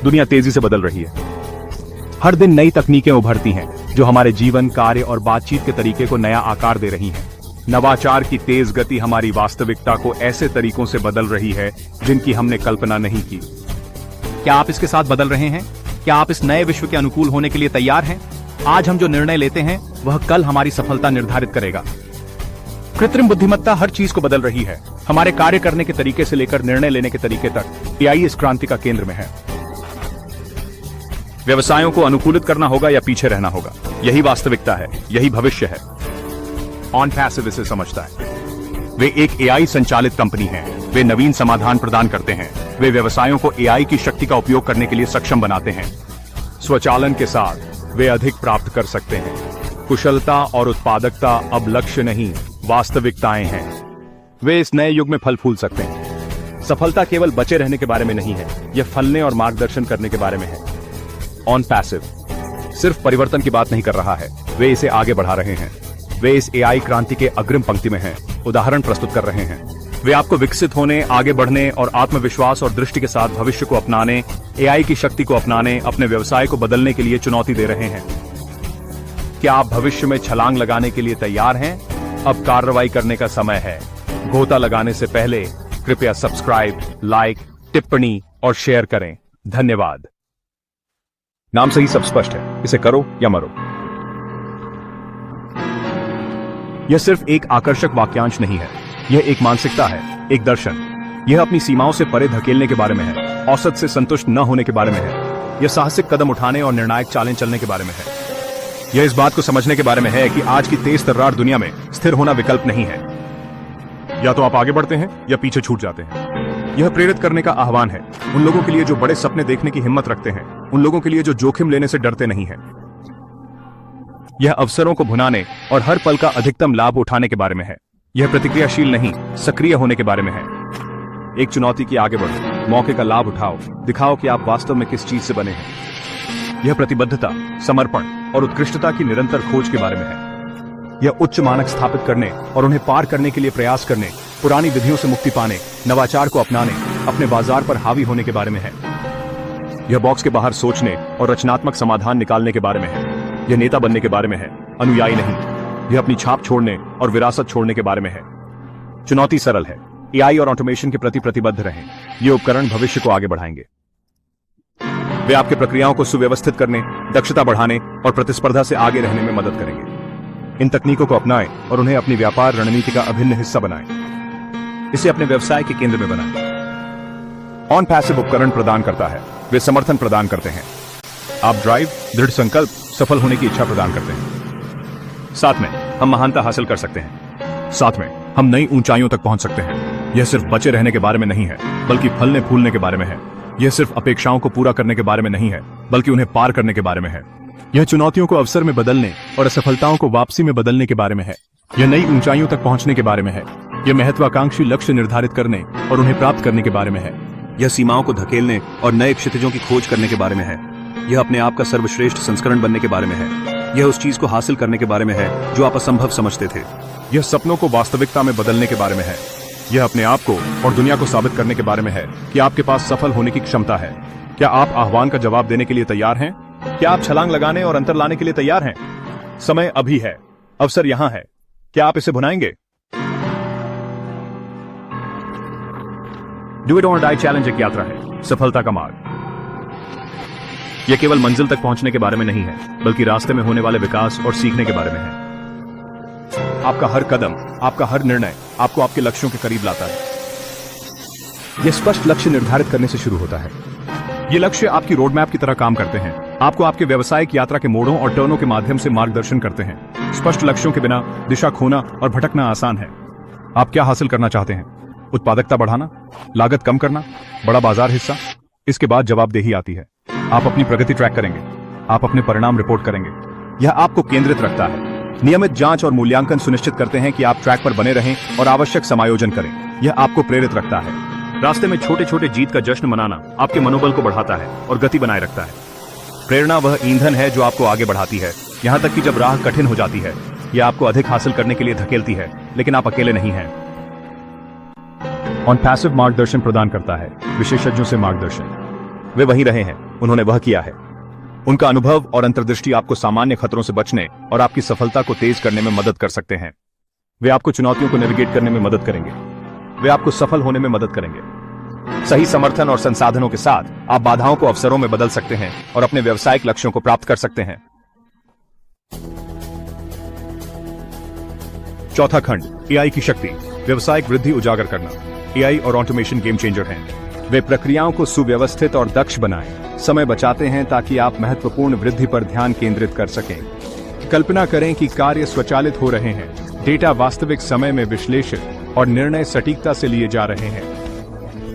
दुनिया तेजी से बदल रही है। हर दिन नई तकनीकें उभरती हैं जो हमारे जीवन, कार्य और बातचीत के तरीके को नया आकार दे रही हैं। नवाचार की तेज गति हमारी वास्तविकता को ऐसे तरीकों से बदल रही है जिनकी हमने कल्पना नहीं की। क्या आप इसके साथ बदल रहे हैं? क्या आप इस नए विश्व के अनुकूल होने के लिए तैयार हैं? आज हम जो निर्णय लेते हैं वह कल हमारी सफलता निर्धारित करेगा। कृत्रिम बुद्धिमत्ता हर चीज को बदल रही है। हमारे कार्य करने के तरीके से लेकर निर्णय लेने के तरीके तक एआई इस क्रांति का केंद्र में है। व्यवसायों को अनुकूलित करना होगा या पीछे रहना होगा, यही वास्तविकता है, यही भविष्य है। OnPassive इसे समझता है। वे एक एआई संचालित कंपनी है। वे नवीन समाधान प्रदान करते हैं। वे व्यवसायों को एआई की शक्ति का उपयोग करने के लिए सक्षम बनाते हैं। स्वचालन के साथ वे अधिक प्राप्त कर सकते हैं। कुशलता और उत्पादकता अब लक्ष्य नहीं, वास्तविकताएं हैं। वे इस नए युग में फल फूल सकते हैं। सफलता केवल बचे रहने के बारे में नहीं है, यह फलने और मार्गदर्शन करने के बारे में है। OnPassive सिर्फ परिवर्तन की बात नहीं कर रहा है, वे इसे आगे बढ़ा रहे हैं। वे इस एआई क्रांति के अग्रिम पंक्ति में हैं, उदाहरण प्रस्तुत कर रहे हैं। वे आपको विकसित होने, आगे बढ़ने और आत्मविश्वास और दृष्टि के साथ भविष्य को अपनाने, एआई की शक्ति को अपनाने, अपने व्यवसाय को बदलने के लिए चुनौती दे रहे हैं। क्या आप भविष्य में छलांग लगाने के लिए तैयार हैं? अब कार्रवाई करने का समय है। गोता लगाने से पहले कृपया सब्सक्राइब, लाइक, टिप्पणी और शेयर करें। धन्यवाद। नाम से ही सब स्पष्ट है, इसे करो या मरो। यह सिर्फ एक आकर्षक वाक्यांश नहीं है, यह एक मानसिकता है, एक दर्शन। यह अपनी सीमाओं से परे धकेलने के बारे में है, औसत से संतुष्ट न होने के बारे में है। यह साहसिक कदम उठाने और निर्णायक चालें चलने के बारे में है। यह इस बात को समझने के बारे में है कि आज की तेज तर्रार दुनिया में स्थिर होना विकल्प नहीं है। या तो आप आगे बढ़ते हैं या पीछे छूट जाते हैं। यह प्रेरित करने का आह्वान है उन लोगों के लिए जो बड़े सपने देखने की हिम्मत रखते हैं, उन लोगों के लिए जो जोखिम लेने से डरते नहीं हैं। यह अवसरों को भुनाने और हर पल का अधिकतम लाभ उठाने के बारे में है। यह प्रतिक्रियाशील नहीं, सक्रिय होने के बारे में है। एक चुनौती की आगे बढ़ो, मौके का लाभ उठाओ, दिखाओ कि आप वास्तव में किस चीज से बने हैं। यह प्रतिबद्धता, समर्पण और उत्कृष्टता की निरंतर खोज के बारे में है। यह उच्च मानक स्थापित करने और उन्हें पार करने के लिए प्रयास करने, पुरानी विधियों से मुक्ति पाने, नवाचार को अपनाने, अपने बाजार पर हावी होने के बारे में है। यह बॉक्स के बाहर सोचने और रचनात्मक समाधान निकालने के बारे में है। यह नेता बनने के बारे में है, अनुयायी नहीं। यह अपनी छाप छोड़ने और विरासत छोड़ने के बारे में है। चुनौती सरल है, एआई और ऑटोमेशन के प्रति प्रतिबद्ध रहें। ये उपकरण भविष्य को आगे बढ़ाएंगे। वे आपके प्रक्रियाओं को सुव्यवस्थित करने, दक्षता बढ़ाने और प्रतिस्पर्धा से आगे रहने में मदद करेंगे। इन तकनीकों को अपनाएं और उन्हें अपनी व्यापार रणनीति का अभिन्न हिस्सा बनाएं। इसे अपने व्यवसाय के केंद्र में बनाएं। OnPassive उपकरण प्रदान करता है, वे समर्थन प्रदान करते हैं। आप ड्राइव, दृढ़ संकल्प, सफल होने की इच्छा प्रदान करते हैं। साथ में हम महानता हासिल कर सकते हैं। साथ में हम नई ऊंचाइयों तक पहुंच सकते हैं। यह सिर्फ बचे रहने के बारे में नहीं है, बल्कि फलने फूलने के बारे में है। यह सिर्फ अपेक्षाओं को पूरा करने के बारे में नहीं है, बल्कि उन्हें पार करने के बारे में है। यह चुनौतियों को अवसर में बदलने और असफलताओं को वापसी में बदलने के बारे में है। यह नई ऊंचाइयों तक पहुंचने के बारे में है। यह महत्वाकांक्षी लक्ष्य निर्धारित करने और उन्हें प्राप्त करने के बारे में है। यह सीमाओं को धकेलने और नए क्षितिजों की खोज करने के बारे में है। यह अपने आप का सर्वश्रेष्ठ संस्करण बनने के बारे में है। यह उस चीज को हासिल करने के बारे में है जो आप असंभव समझते थे। यह सपनों को वास्तविकता में बदलने के बारे में है। यह अपने आप को और दुनिया को साबित करने के बारे में है कि आपके पास सफल होने की क्षमता है। क्या आप आह्वान का जवाब देने के लिए तैयार हैं? क्या आप छलांग लगाने और अंतर लाने के लिए तैयार हैं? समय अभी है, अवसर यहां है। क्या आप इसे भुनाएंगे? डू इट और डाई चैलेंज एक यात्रा है, सफलता का मार्ग। यह केवल मंजिल तक पहुंचने के बारे में नहीं है, बल्कि रास्ते में होने वाले विकास और सीखने के बारे में है। आपका हर कदम, आपका हर निर्णय आपको आपके लक्ष्यों के करीब लाता है। यह स्पष्ट लक्ष्य निर्धारित करने से शुरू होता है। ये लक्ष्य आपकी रोडमैप की तरह काम करते हैं, आपको आपके व्यवसायिक यात्रा के मोड़ों और टर्नों के माध्यम से मार्गदर्शन करते हैं। स्पष्ट लक्ष्यों के बिना दिशा खोना और भटकना आसान है। आप क्या हासिल करना चाहते हैं? उत्पादकता बढ़ाना, लागत कम करना, बड़ा बाजार हिस्सा? इसके बाद जवाबदेही आती है। आप अपनी प्रगति ट्रैक करेंगे, आप अपने परिणाम रिपोर्ट करेंगे। यह आपको केंद्रित रखता है। नियमित जांच और मूल्यांकन सुनिश्चित करते हैं कि आप ट्रैक पर बने रहें और आवश्यक समायोजन करें। यह आपको प्रेरित रखता है। रास्ते में छोटे छोटे जीत का जश्न मनाना आपके मनोबल को बढ़ाता है और गति बनाए रखता है। प्रेरणा वह ईंधन है जो आपको आगे बढ़ाती है, यहां तक कि जब राह कठिन हो जाती है। यह आपको अधिक हासिल करने के लिए धकेलती है, लेकिन आप अकेले नहीं हैं। OnPassive मार्गदर्शन प्रदान करता है, विशेषज्ञों से मार्गदर्शन। वे वहीं रहे हैं उन्होंने वह किया है। उनका अनुभव और अंतर्दृष्टि आपको सामान्य खतरों से बचने और आपकी सफलता को तेज करने में मदद कर सकते हैं। वे आपको चुनौतियों को नेविगेट करने में मदद करेंगे। वे आपको सफल होने में मदद करेंगे। सही समर्थन और संसाधनों के साथ आप बाधाओं को अवसरों में बदल सकते हैं और अपने व्यावसायिक लक्ष्यों को प्राप्त कर सकते हैं। चौथा खंड, एआई की शक्ति, व्यवसायिक वृद्धि उजागर करना। एआई और ऑटोमेशन गेम चेंजर हैं। वे प्रक्रियाओं को सुव्यवस्थित और दक्ष बनाएं, समय बचाते हैं ताकि आप महत्वपूर्ण वृद्धि पर ध्यान केंद्रित कर सकें। कल्पना करें कि कार्य स्वचालित हो रहे हैं, डेटा वास्तविक समय में विश्लेषित और निर्णय सटीकता से लिए जा रहे हैं।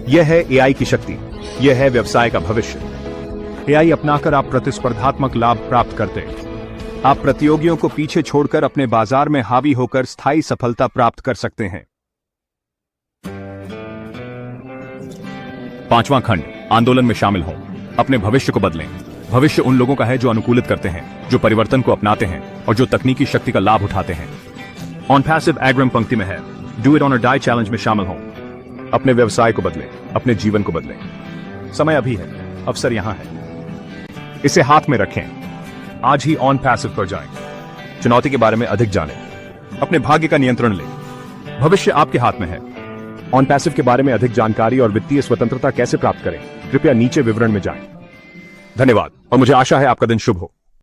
यह है एआई की शक्ति, यह है व्यवसाय का भविष्य। एआई अपनाकर आप प्रतिस्पर्धात्मक लाभ प्राप्त करते हैं। आप प्रतियोगियों को पीछे छोड़कर अपने बाजार में हावी होकर स्थायी सफलता प्राप्त कर सकते हैं। पांचवां खंड, आंदोलन में शामिल हों, अपने भविष्य को बदलें। भविष्य उन लोगों का है जो अनुकूलित करते हैं, जो परिवर्तन को अपनाते हैं और जो तकनीकी शक्ति का लाभ उठाते हैं। ऑन पैसिव एग्रम पंक्ति में है, do it on a die challenge में शामिल हों। अपने व्यवसाय को बदलें, अपने जीवन को बदलें। समय अभी है, अवसर यहां है। इसे हाथ में रखें। आज ही ऑन पैसिव पर जाएं। चुनौती के बारे में अधिक जानें, अपने भाग्य का नियंत्रण लें। भविष्य आपके हाथ में है। ऑन पैसिव के बारे में अधिक जानकारी और वित्तीय स्वतंत्रता कैसे प्राप्त करें, कृपया नीचे विवरण में जाएं। धन्यवाद और मुझे आशा है आपका दिन शुभ हो।